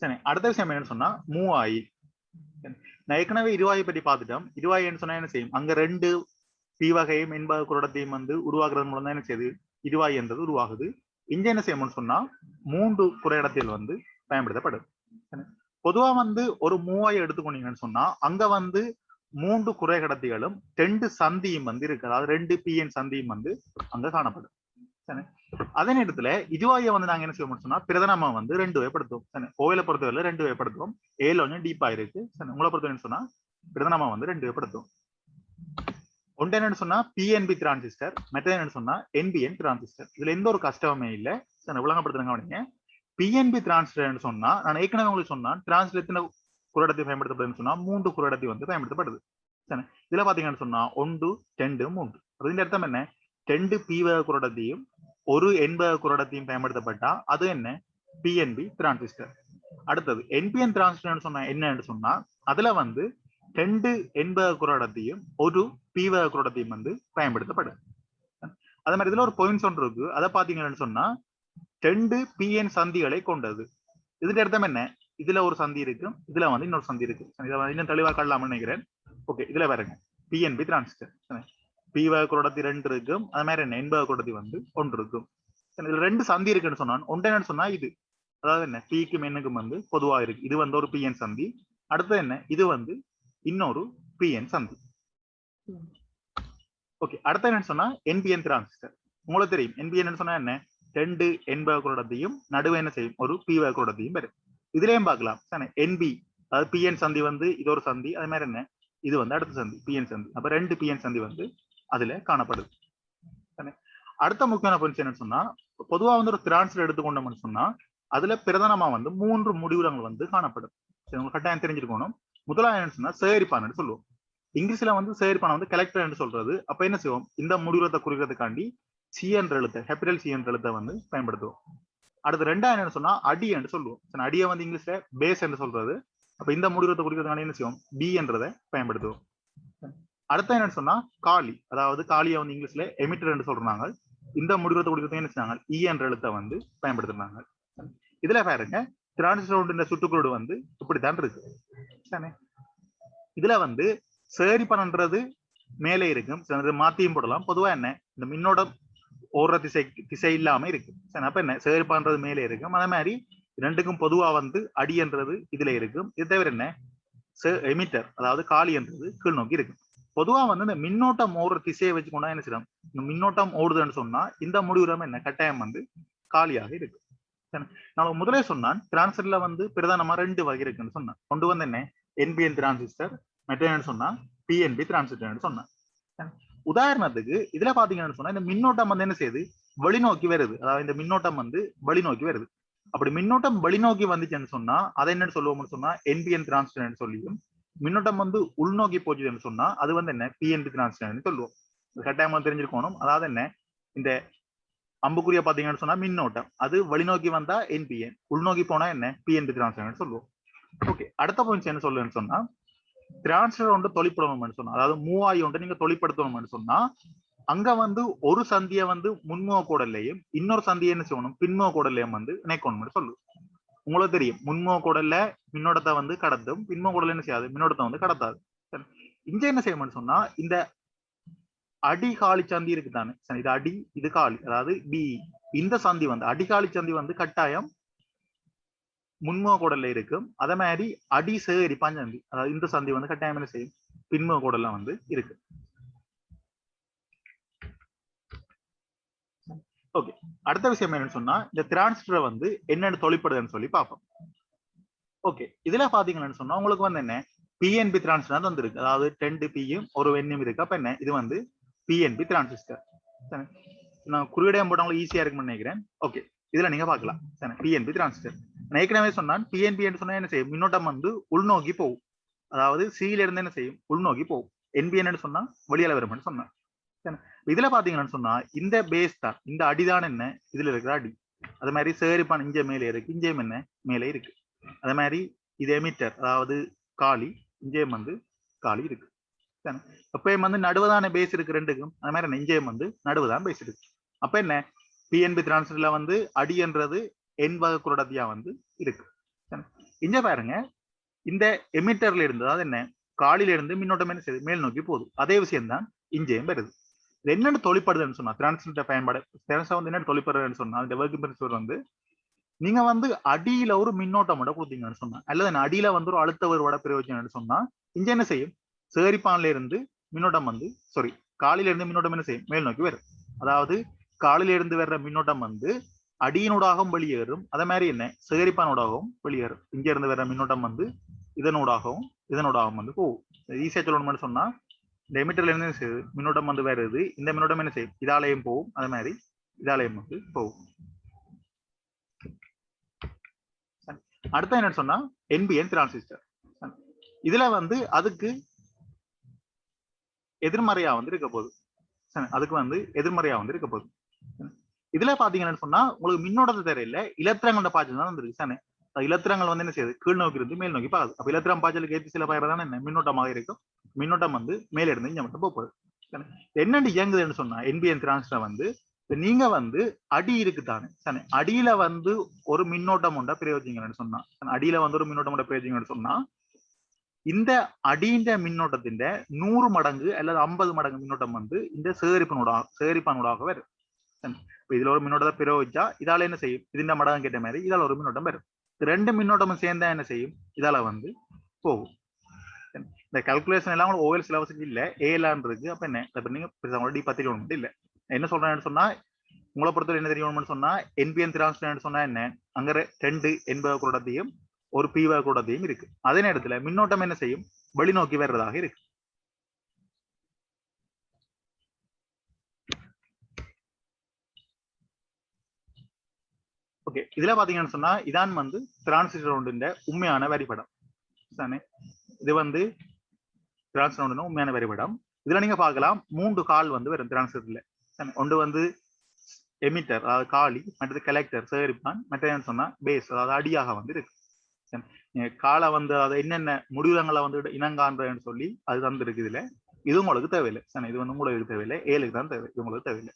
சரி, அடுத்த விஷயம் என்னன்னு சொன்னா மூவாயி. நான் ஏற்கனவே இருவாயை பற்றி பார்த்துட்டோம். இருவாயின்னு சொன்னா என்ன செய்யும், அங்க ரெண்டு பி வகையும் என்பது குரடத்தையும் வந்து உருவாக்குறது மூலம் தான் என்ன செய்யுது இருவாய் என்றது உருவாகுது. இங்க என்ன செய்யணும்னு சொன்னா 3 குறையிடத்தில் வந்து பயன்படுத்தப்படுது. பொதுவா வந்து ஒரு மூவாயை எடுத்துக்கொண்டீங்கன்னு சொன்னா அங்க வந்து 3 குறை கடத்திகளும் 2 சந்தியும் வந்து இருக்கு. அதாவது 2 பிஎன் சந்தியும் வந்து அங்க காணப்படும். அதே நேரத்துல இதுவாயை வந்து நாங்க என்ன செய்வோம் சொன்னா பிரதனமா வந்து 2 வகைப்படுத்துவோம். கோயிலை பொறுத்தவரை 2 வகைப்படுத்துவோம். ஏல கொஞ்சம் டீப்பா இருக்கு. உங்களை பொறுத்தவரை சொன்னா பிரதனமா வந்து 2 வகைப்படுத்துவோம். ஒன்று என்னன்னு சொன்னா பிஎன்பி டிரான்சிஸ்டர், மற்றது என்னன்னு சொன்னா என்பிஎன் டிரான்சிஸ்டர். இதுல எந்த ஒரு கஷ்டமே இல்லை. விளங்கப்படுத்துறாங்க அவனுங்க. பிஎன்பி டிரான்சிஸ்டர்னு சொன்னா நான் ஏற்கனவே உங்களுக்கு சொன்னா டிரான்சிஸ்டர் எத்தனை குறைடத்தை பயன்படுத்தப்படுதுன்னு சொன்னா 3 குறைடத்தை வந்து பயன்படுத்தப்படுது. இதுல பாத்தீங்கன்னு சொன்னா 1 2 3. அதுக்கு அர்த்தம் என்ன, 2 பி வகை குறைடத்தையும் ஒரு என்பது குறைடத்தையும் பயன்படுத்தப்பட்டா அது என்ன பிஎன்பி டிரான்சிஸ்டர். அடுத்தது என்பிஎன் டிரான்சிஸ்டர் சொன்னா என்னன்னு சொன்னா அதுல வந்து 2 என்பது குறைடத்தையும் ஒரு பி வகை குறைடத்தையும் வந்து பயன்படுத்தப்படுது. அதே மாதிரி இதுல ஒரு பாயிண்ட்ஸ் ஒன்று இருக்கு. அதை பாத்தீங்கன்னு சொன்னா 2 பிஎன் சந்திகளை கொண்டது. இதுக்கு அர்த்தம் என்ன, இதுல ஒரு சந்தி இருக்கு, இதுல வந்து இன்னொரு சந்தி இருக்கு. இதை இன்னும் தெளிவா கடலாம்னு நினைக்கிறேன். ஓகே, இதுல பாருங்க பிஎன்பி டிரான்சிஸ்டர் பி வகை குறைடத்தி 2 இருக்கும். அது மாதிரி என்ன என்பது குறைடத்தி வந்து 1 இருக்கும். இதுல 2 சந்தி இருக்குன்னு சொன்னா ஒன்று என்னன்னு சொன்னா இது, அதாவது என்ன பிக்கும் எண்ணுக்கும் வந்து பொதுவா இருக்கு. இது வந்து ஒரு பிஎன் சந்தி. அடுத்தது என்ன, இது வந்து இன்னொரு பிஎன் சந்தி. ஓகே, அடுத்த என்னன்னு சொன்னா என்பிஎன் டிரான்சிஸ்டர். உங்களுக்கு தெரியும் என்பிஎன் சொன்னா என்ன, 2 என்பது குறைடத்தையும் நடுவே என்ன செய்யும் ஒரு பி வகை குறைடத்தையும் வரும். இதுலயும் பார்க்கலாம் என்பி, அதாவது பிஎன் சந்தி வந்து இது ஒரு சந்தி. அது மாதிரி என்ன இது வந்து அடுத்த சந்தி பிஎன் சந்தி. அப்ப 2 பிஎன் சந்தி வந்து அதுல காணப்படுது. அடுத்த முக்கியமான பாயிண்ட்ஸ் என்னன்னு சொன்னா பொதுவா வந்து ஒரு டிரான்ஸ்ஃபர் எடுத்துக்கொண்டோம்னு சொன்னா அதுல பிரதானமா வந்து 3 முடிவுரங்கள் வந்து காணப்படும். உங்களுக்கு கட்டாயம் தெரிஞ்சிருக்கணும். முதலாவது என்னன்னு சொன்னா சேகரிப்பான்னு சொல்லுவோம். இங்கிலீஷ்ல வந்து சேகரிப்பான வந்து கலெக்டர் என்று சொல்றது. அப்ப என்ன செய்வோம், இந்த முடிவுரத்தை குறிக்கிறதுக்காண்டி சி என்ற எழுத்தை, கேபிட்டல் சி என்ற எழுத்தை வந்து பயன்படுத்துவோம். அடுத்து ரெண்டாவது என்னன்னு சொன்னா அடி என்று சொல்லுவோம். அடியை வந்து இங்கிலீஷ்ல பேஸ் என்று சொல்றது. அப்ப இந்த முடிவுரத்தை குறிக்கிறதுக்காண்டி என்ன செய்வோம், பி என்றதை பயன்படுத்துவோம். அடுத்த என்னன்னு சொன்னா காலி, அதாவது காலியை வந்து இங்கிலீஷ்ல எமிட்டர் என்று சொல்றாங்க. இந்த முடிவுரத்தை குறிக்கிறதுக்கு என்ன செய்வாங்க, இ என்ற எழுத்தை வந்து பயன்படுத்துறாங்க. இதுல பாருங்க டிரான்சிஸ்டர் சுற்றுக்குழு வந்து இப்படித்தான் இருக்கு. இதுல வந்து சேரிப்பனன்றது மேலே இருக்கும், மாத்தியும் போடலாம். பொதுவா என்ன இந்த மின்னோட்டம் ஓடுற திசை இல்லாம இருக்கு. அப்ப என்ன சேரிப்பான்றது மேலே இருக்கும். அதே மாதிரி ரெண்டுக்கும் பொதுவா வந்து அடி என்றது இதுல இருக்கும். இது தவிர என்ன எமிட்டர், அதாவது காலி என்றது கீழ் நோக்கி இருக்கு. பொதுவா வந்து இந்த மின்னோட்டம் ஓடுற திசையை வச்சுக்கொண்டா என்ன செய்யலாம், இந்த மின்னோட்டம் ஓடுதுன்னு சொன்னா இந்த முடிவுரம் என்ன கட்டாயம் வந்து காலியாக இருக்கு. நான் முதலே சொன்னான் டிரான்சிஸ்டர்ல வந்து பிரதானமா 2 வகை இருக்குன்னு சொன்னேன். கொண்டு வந்து என்ன என்பிஎன் டிரான்சிஸ்டர், மற்ற என்னன்னு சொன்னா பிஎன்பி டிரான்சிஸ்டர் சொன்னேன். உதாரணத்துக்கு இதுல பாத்தீங்கன்னு சொன்னா இந்த மின்னோட்டம் வந்து என்ன செய்யுது, வெளிநோக்கி வருது. அதாவது இந்த மின்னோட்டம் வந்து வெளிநோக்கி வருது. அப்படி மின்னோட்டம் வெளிநோக்கி வந்துச்சுன்னு சொன்னா அதை என்னன்னு சொல்லுவோம்னு சொன்னா என்பிஎன் டிரான்சிஸ்டர் சொல்லியும், மின்னோட்டம் வந்து உள்நோக்கி போச்சுன்னு சொன்னா அது வந்து என்ன பிஎன்பி டிரான்சிஸ்டர் சொல்லுவோம். கட்டாயமா தெரிஞ்சிருக்கணும். அதாவது என்ன இந்த அம்புக்குரிய பாத்தீங்கன்னு சொன்னா மின்னோட்டம் அது வெளிநோக்கி வந்தா என்பிஎன், உள்நோக்கி போனா என்ன பிஎன்பி டிரான்சிஸ்டர் சொல்லுவோம். ஓகே, அடுத்த பாயிண்ட்ஸ் என்ன சொல்லுன்னு சொன்னா டிரான்ஸ்ஃபர் ஒன்று தொழிற்படணும்னு சொன்னா, அதாவது மூவாயி ஒன்று நீங்க தொழிற்படுத்தணும்னு சொன்னா அங்க வந்து ஒரு சந்தியை வந்து முன்முக கோடல்லையும் இன்னொரு சந்தியை என்ன செய்யணும் பின்முக கோடல்லையும் வந்து இணைக்கணும்னு சொல்லுவோம். உங்களுக்கு தெரியும் முன்முக கோடல்ல மின்னோட்டத்தை வந்து கடத்தும், பின்முக கோடல் என்ன செய்யாது மின்னோட்டத்தை வந்து கடத்தாது. இங்க என்ன செய்யணும்னு சொன்னா இந்த அடி காலி சந்தி இருக்கு தானே, இது அடி இது காலி, அதாவது பி, இந்த சந்தி வந்து அடிகாலி சந்தி வந்து கட்டாயம் முன்முக கோடல்ல இருக்கும். அதே மாதிரி அடி சேரி பாஞ்சந்தி, அதாவது இந்த சந்தி வந்து கட்டாயம் என்ன செய்யும் பின்முக கோடல்ல வந்து இருக்கு. ஓகே, அடுத்த விஷயம் என்னன்னு சொன்னா இந்த டிரான்சிஸ்டர் வந்து என்னென்னு தொழிற்படுதுன்னு சொல்லி பார்ப்போம். ஓகே, இதுல பாத்தீங்கன்னு சொன்னா உங்களுக்கு வந்து என்ன பிஎன்பி டிரான்சிஸ்டர் வந்து இருக்கு. அதாவது 2 பியும் ஒரு எண்ணும் இருக்கு. அப்ப என்ன இது வந்து பிஎன்பி டிரான்சிஸ்டர். நான் குறியீடம் போட்டவங்களுக்கு ஈஸியா இருக்குன்னு நினைக்கிறேன். ஓகே, இதுல நீங்க பாக்கலாம் பிஎன்பி டிரான்சிஸ்டர். ஏற்கனவே சொன்னான் பிஎன்பி சொன்னா என்ன செய்யும் மின்னோட்டம் வந்து உள்நோக்கி போகும். அதாவது சியில இருந்து என்ன செய்யும் உள்நோக்கி போகும். என்பிஎன் சொன்னா வெளியால வரும்னு சொன்னான். இதுல பாத்தீங்கன்னு சொன்னா இந்த பேஸ் தான், இந்த அடிதான் என்ன இதுல இருக்கிற அடி. அது மாதிரி சேரிப்பான் இங்க மேலே இருக்கு, இங்கேயும் என்ன மேலே இருக்கு. அதே மாதிரி இது எமிட்டர், அதாவது காலி, இங்கேயும் வந்து காலி இருக்கு. எப்பயும் வந்து நடுவுதான பேஸ் இருக்கு ரெண்டுக்கும். அது மாதிரி இங்கேயும் வந்து நடுவுதான் பேஸ் இருக்கு. அப்ப என்ன பிஎன்பி டிரான்சிஸ்டர்ல வந்து அடி என்றது எண் வகை குரடத்தியா வந்து இருக்கு. இங்க பாருங்க இந்த எமிட்டர்ல இருந்து அதாவது என்ன காலில இருந்து மின்னோட்டம் என்ன செய்யுது மேல் நோக்கி போகுது அதே விஷயம் தான் இங்கேயும் வருது இது என்னென்ன தொழிற்படுதுன்னு சொன்னா டிரான்ஸ்மிட்டர் பயன்பாடு வந்து என்ன தொழிற்படுறதுன்னு சொன்னா அந்த ஒர்க்கிங் பிரின்சிபல் வந்து நீங்க வந்து அடியில ஒரு மின்னோட்டம் மட்டும் கொடுத்தீங்கன்னு சொன்னா அல்லது அடியில வந்து ஒரு அழுத்த வேறுபாட பிரயோஜனம்னு சொன்னா இங்க என்ன செய்யும் சேகரிப்பான்ல இருந்து மின்னோட்டம் வந்து சாரி காலில இருந்து மின்னோட்டம் என்ன செய்யும் மேல் நோக்கி வரும் அதாவது காலில இருந்து வர்ற மின்னோட்டம் வந்து அடியினூடாகவும் வெளியேறும் அதே மாதிரி என்ன சேகரிப்பானூடாகவும் வெளியேறும் இங்க இருந்து வர்ற மின்னோட்டம் வந்து இதனூடாகவும் வந்து போகும் ஈஸியா சொல்லணும்னு சொன்னா இந்த எமிட்டர்ல இருந்து செய்யுது மின்னோட்டம் வந்து வருது இந்த மின்னோட்டம் என்ன செய்யும் இதாலயம் போகும் அதே மாதிரி இதாலயம் வந்து போகும் அடுத்த என்ன சொன்னா என்பிஎன் டிரான்சிஸ்டர் இதுல வந்து அதுக்கு எதிர்மறையா வந்து இருக்க போகுது அதுக்கு வந்து எதிர்மறையா வந்து இருக்க போகுது இதுல பாத்தீங்கன்னு சொன்னா உங்களுக்கு மின்னோட்டத்தை தெரியல இலத்திரங்களோட பாய்ச்சல் தான் வந்துருக்கு இலத்திரங்கள் வந்து என்ன செய்யுது கீழ் நோக்கி இருந்து மேல் நோக்கி பாக்குது அப்ப இலத்திரம் பாய்ச்சலுக்கு ஏற்றி சில பயிர்தான் என்ன மின்னோட்டமாக இருக்கும் மின்னோட்டம் வந்து மேல இருந்து இங்க மட்டும் போகுது என்னென்னு இயங்குதுன்னு சொன்னா என்பிஎன் டிரான்சிஸ்டர் வந்து நீங்க வந்து அடி இருக்குதானே அடியில வந்து ஒரு மின்னோட்டம் உண்டா பிரயோஜனங்கள்னு சொன்னா அடியில வந்து ஒரு மின்னோட்டம் உண்டா பிரயோஜனங்கள்னு சொன்னா இந்த அடிந்த மின்னோட்டத்தின் 100 மடங்கு அல்லது 50 மடங்கு மின்னோட்டம் வந்து இந்த சேகரிப்பானூடாக வரும் இதுல ஒரு மின்னோட்டத்தை பிரயோகிச்சா இதால என்ன செய்யும் இதுண்ட மடங்கு கேட்ட மாதிரி இதால ஒரு மின்னோட்டம் வரும் ரெண்டு மின்னோட்டமும் சேர்ந்தா என்ன செய்யும் இதால வந்து போகும் இந்த கால்குலேஷன் எல்லாம் ஓவல் சிலபஸுக்கு இல்ல ஏலான் இருக்கு அப்ப என்ன நீங்க பத்தி மட்டும் இல்ல என்ன சொல்றேன்னு சொன்னா உங்களை பொறுத்தவரை என்ன தெரியும்னு சொன்னா என்பிஎன் டிரான்சிஸ்டர் சொன்னா என்ன அங்க 2 என்பவ கூடத்தையும் ஒரு பிவ கூடத்தையும் இருக்கு அதே நேரத்துல மின்னோட்டம் என்ன செய்யும் வெளிநோக்கி வர்றதாக இருக்கு ஓகே இதுல பாத்தீங்கன்னு சொன்னா இதான் வந்து டிரான்சிஸ்டர் ஒன்றின் உண்மையான வரிபடம் தானே இது வந்து டிரான்சிஸ்டர் உண்மையான வரிபடம் இதுல நீங்க பார்க்கலாம் 3 கால் வந்து வரும் டிரான்சிஸ்டர்ல ஒன்று வந்து எமிட்டர் அதாவது காலி மற்றது கலெக்டர் சேகரிப்பான் மற்ற சொன்னா பேஸ் அதாவது அடியாக வந்து இருக்கு காலை வந்து அதை என்னென்ன முடிவுகளை வந்து இனங்கான்றன்னு சொல்லி அது தந்து இருக்கு இதுல இது உங்களுக்கு தேவையில்லை இது வந்து உங்களுக்கு தேவையில்லை ஏழுக்கு தான் தேவை இது உங்களுக்கு தேவையில்லை